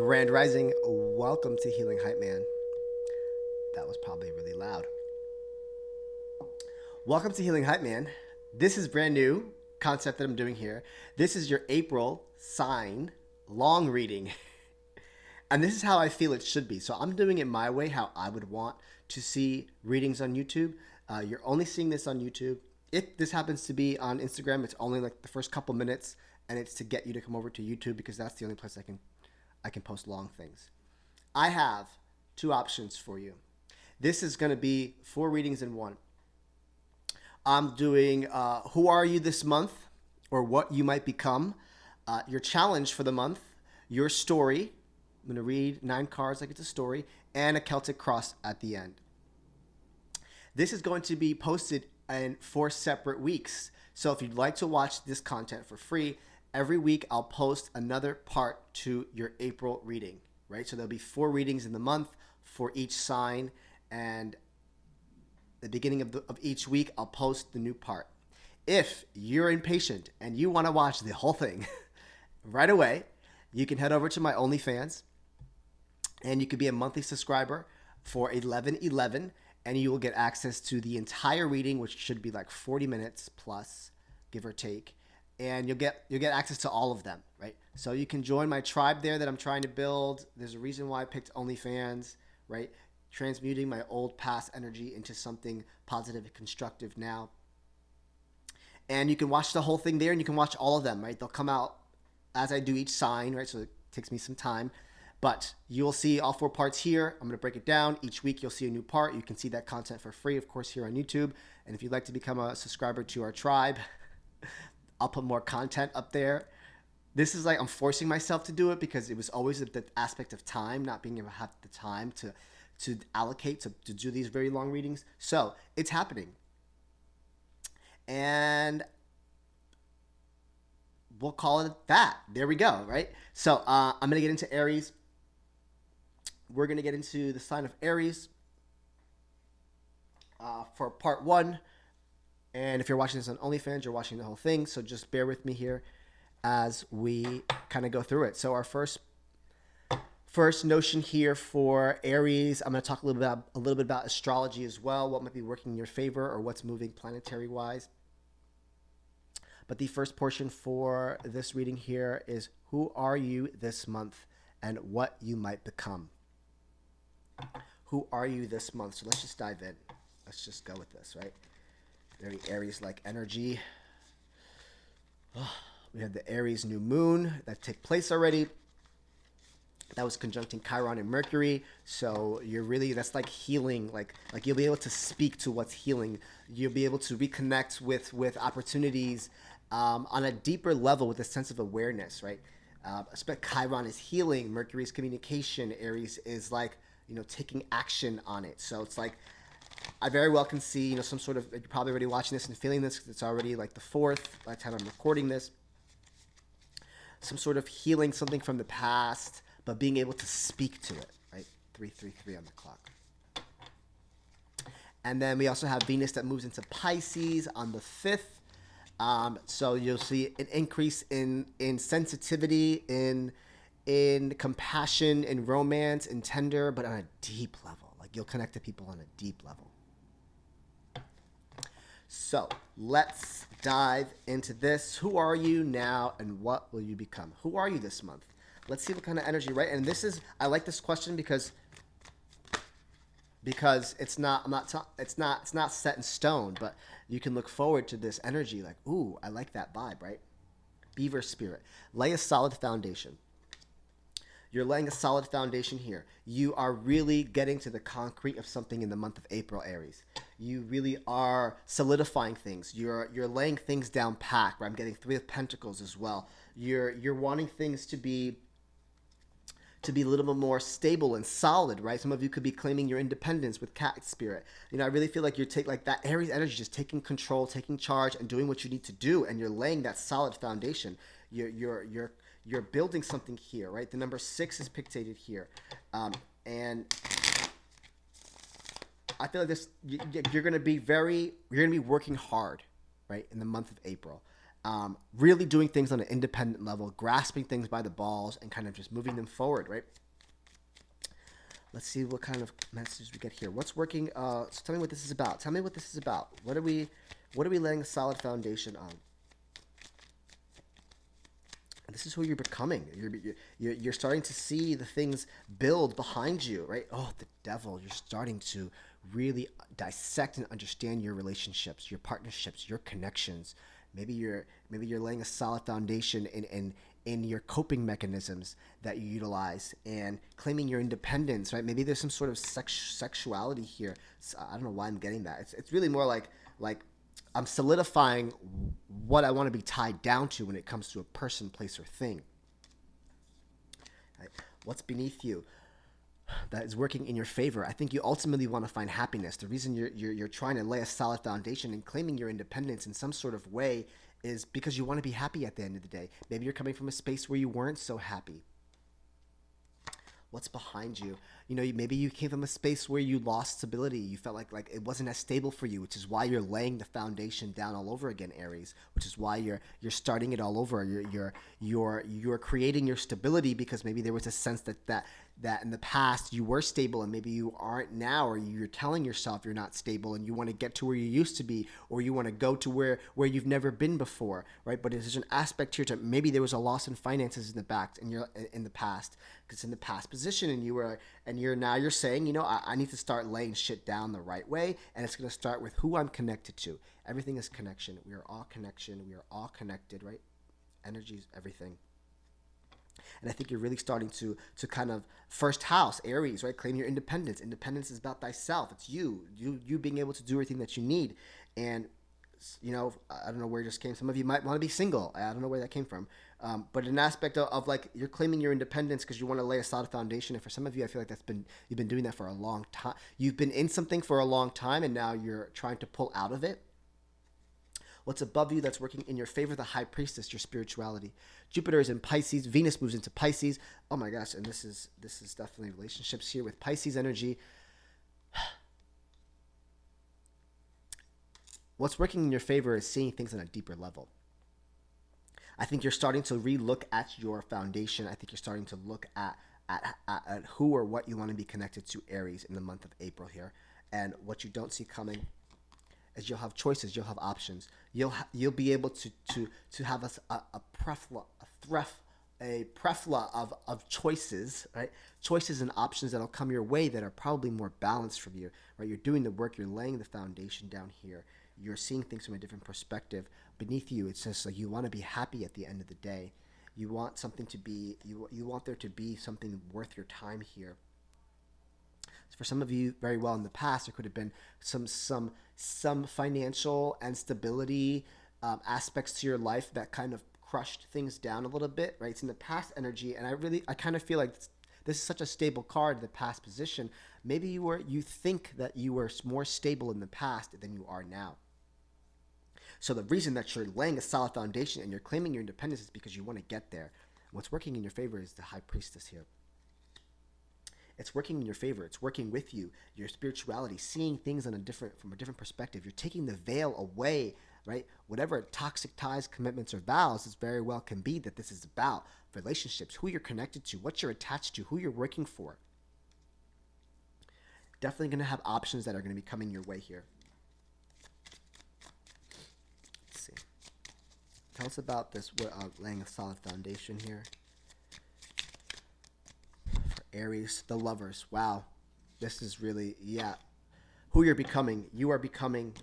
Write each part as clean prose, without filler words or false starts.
Grand Rising, welcome to Healing Hype Man. That was probably really loud. Welcome to Healing Hype Man. This is brand new concept that I'm doing here. This is your April sign long reading. And this is how I feel it should be. So I'm doing it my way, how I would want to see readings on YouTube. You're only seeing this on YouTube. If this happens to be on Instagram, it's only like the first couple minutes, and it's to get you to come over to YouTube because that's the only place I can post long things. I have two options for you. This is going to be 4 readings in one. I'm doing Who Are You This Month, or What You Might Become, your challenge for the month, your story. I'm going to read 9 cards like it's a story, and a Celtic cross at the end. This is going to be posted in 4 separate weeks. So if you'd like to watch this content for free, every week I'll post another part to your April reading, right? So there'll be 4 readings in the month for each sign, and the beginning of each week I'll post the new part. If you're impatient and you want to watch the whole thing right away, you can head over to my OnlyFans, and you could be a monthly subscriber for $11.11, and you will get access to the entire reading, which should be like 40 minutes plus, give or take. And you'll get access to all of them, right? So you can join my tribe there that I'm trying to build. There's a reason why I picked OnlyFans, right? Transmuting my old past energy into something positive and constructive now. And you can watch the whole thing there, and you can watch all of them, right? They'll come out as I do each sign, right? So it takes me some time. But you'll see all 4 parts here. I'm going to break it down. Each week you'll see a new part. You can see that content for free, of course, here on YouTube. And if you'd like to become a subscriber to our tribe, I'll put more content up there. This is like I'm forcing myself to do it because it was always the aspect of time, not being able to have the time to allocate to do these very long readings. So it's happening. And we'll call it that. There we go, right? So I'm going to get into Aries. We're going to get into the sign of Aries for part 1. And if you're watching this on OnlyFans, you're watching the whole thing. So just bear with me here as we kind of go through it. So our first notion here for Aries, I'm going to talk a little bit about astrology as well, what might be working in your favor or what's moving planetary wise. But the first portion for this reading here is who are you this month and what you might become. Who are you this month? So let's just dive in. Let's just go with this, right? Very Aries-like energy. We have the Aries new moon that took place already. That was conjuncting Chiron and Mercury. So that's like healing. Like you'll be able to speak to what's healing. You'll be able to reconnect with opportunities on a deeper level with a sense of awareness, right? Chiron is healing. Mercury is communication. Aries is like, taking action on it. So it's like, I very well can see, some sort of, you're probably already watching this and feeling this. It's already like the 4th by the time I'm recording this. Some sort of healing something from the past, but being able to speak to it, right? 333 on the clock. And then we also have Venus that moves into Pisces on the 5th. So you'll see an increase in sensitivity, in compassion, in romance, in tender, but on a deep level. Like you'll connect to people on a deep level. So let's dive into this. Who are you now and what will you become? Who are you this month? Let's see what kind of energy, right? And I like this question because it's not set in stone, but you can look forward to this energy like, ooh, I like that vibe, right? Beaver spirit. Lay a solid foundation. You're laying a solid foundation here. You are really getting to the concrete of something in the month of April, Aries. You really are solidifying things. You're laying things down pat, right? I'm getting 3 of Pentacles as well. You're wanting things to be a little bit more stable and solid, right? Some of you could be claiming your independence with cat spirit. I really feel like like that Aries energy, just taking control, taking charge, and doing what you need to do, and you're laying that solid foundation. You're building something here, right? The number 6 is pictated here, and I feel like this. You're going to be working hard, right, in the month of April. Really doing things on an independent level, grasping things by the balls and kind of just moving them forward, right? Let's see what kind of messages we get here. What's working? So tell me what this is about. Tell me what this is about. What are we laying a solid foundation on? This is who you're becoming. You're starting to see the things build behind you, right? Oh, the devil. You're starting to really dissect and understand your relationships, your partnerships, your connections. Maybe you're laying a solid foundation in your coping mechanisms that you utilize and claiming your independence, right? Maybe there's some sort of sexuality here. So I don't know why I'm getting that. It's really more like I'm solidifying what I want to be tied down to when it comes to a person, place, or thing. Right? What's beneath you that is working in your favor? I think you ultimately want to find happiness. The reason you're trying to lay a solid foundation and claiming your independence in some sort of way is because you want to be happy at the end of the day. Maybe you're coming from a space where you weren't so happy. What's behind you? You know, maybe you came from a space where you lost stability. You felt like it wasn't as stable for you, which is why you're laying the foundation down all over again, Aries. Which is why you're starting it all over. You're creating your stability because maybe there was a sense that in the past you were stable and maybe you aren't now, or you're telling yourself you're not stable and you want to get to where you used to be, or you want to go to where you've never been before, right? But there's an aspect here to maybe there was a loss in finances in the past, because it's in the past position, and you're saying, you know, I need to start laying shit down the right way, and it's going to start with who I'm connected to. Everything is connection. We are all connection. We are all connected, right? Energy is everything. And I think you're really starting to kind of first house, Aries, right? Claim your independence. Independence is about thyself. It's you being able to do everything that you need. And, you know, I don't know where it just came. Some of you might want to be single. I don't know where that came from. But an aspect of like you're claiming your independence because you want to lay a solid foundation. And for some of you, I feel like you've been doing that for a long time. You've been in something for a long time, and now you're trying to pull out of it. What's above you that's working in your favor? The High Priestess, your spirituality. Jupiter is in Pisces. Venus moves into Pisces. Oh my gosh, and this is definitely relationships here with Pisces energy. What's working in your favor is seeing things on a deeper level. I think you're starting to re-look at your foundation. I think you're starting to look at who or what you want to be connected to, Aries, in the month of April here. And what you don't see coming is you'll have choices, you'll have options. You'll be able to have a prefla of choices, right? Choices and options that'll come your way that are probably more balanced from you, right? You're doing the work, you're laying the foundation down here. You're seeing things from a different perspective. Beneath you, it's just like you want to be happy at the end of the day. You want something to be, you want there to be something worth your time here. For some of you, very well in the past, there could have been some financial and stability aspects to your life that kind of crushed things down a little bit, right? It's in the past energy, and I kind of feel like this is such a stable card, the past position. Maybe you think that you were more stable in the past than you are now. So the reason that you're laying a solid foundation and you're claiming your independence is because you want to get there. What's working in your favor is the High Priestess here. It's working in your favor. It's working with you, your spirituality, seeing things from a different perspective. You're taking the veil away, right? Whatever toxic ties, commitments, or vows, this very well can be that this is about relationships, who you're connected to, what you're attached to, who you're working for. Definitely going to have options that are going to be coming your way here. Let's see. Tell us about this. We're laying a solid foundation here. Aries, the lovers. Wow. This is really, yeah. Who you're becoming. You are becoming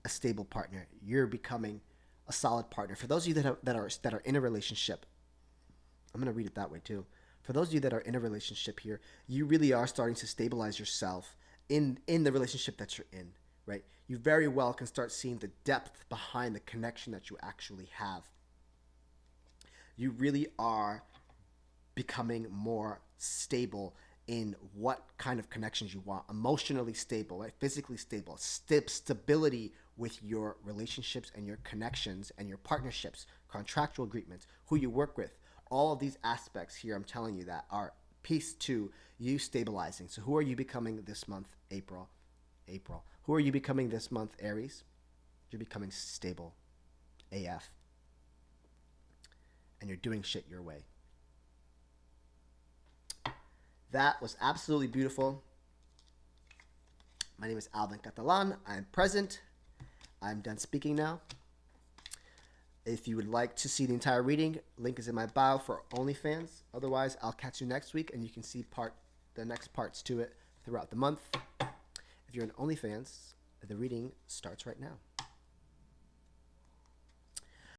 a stable partner. You're becoming a solid partner. For those of you that are in a relationship, I'm going to read it that way too. For those of you that are in a relationship here, you really are starting to stabilize yourself in the relationship that you're in, right? You very well can start seeing the depth behind the connection that you actually have. You really are becoming more stable in what kind of connections you want. Emotionally stable, right? Physically stable. Stability with your relationships and your connections and your partnerships, contractual agreements, who you work with. All of these aspects here, I'm telling you, that are piece to you stabilizing. So who are you becoming this month, April? Who are you becoming this month, Aries? You're becoming stable AF. And you're doing shit your way. That was absolutely beautiful. My name is Alvin Catalan. I'm present. I'm done speaking now. If you would like to see the entire reading, link is in my bio for OnlyFans. Otherwise, I'll catch you next week, and you can see the next parts to it throughout the month. If you're an OnlyFans, the reading starts right now.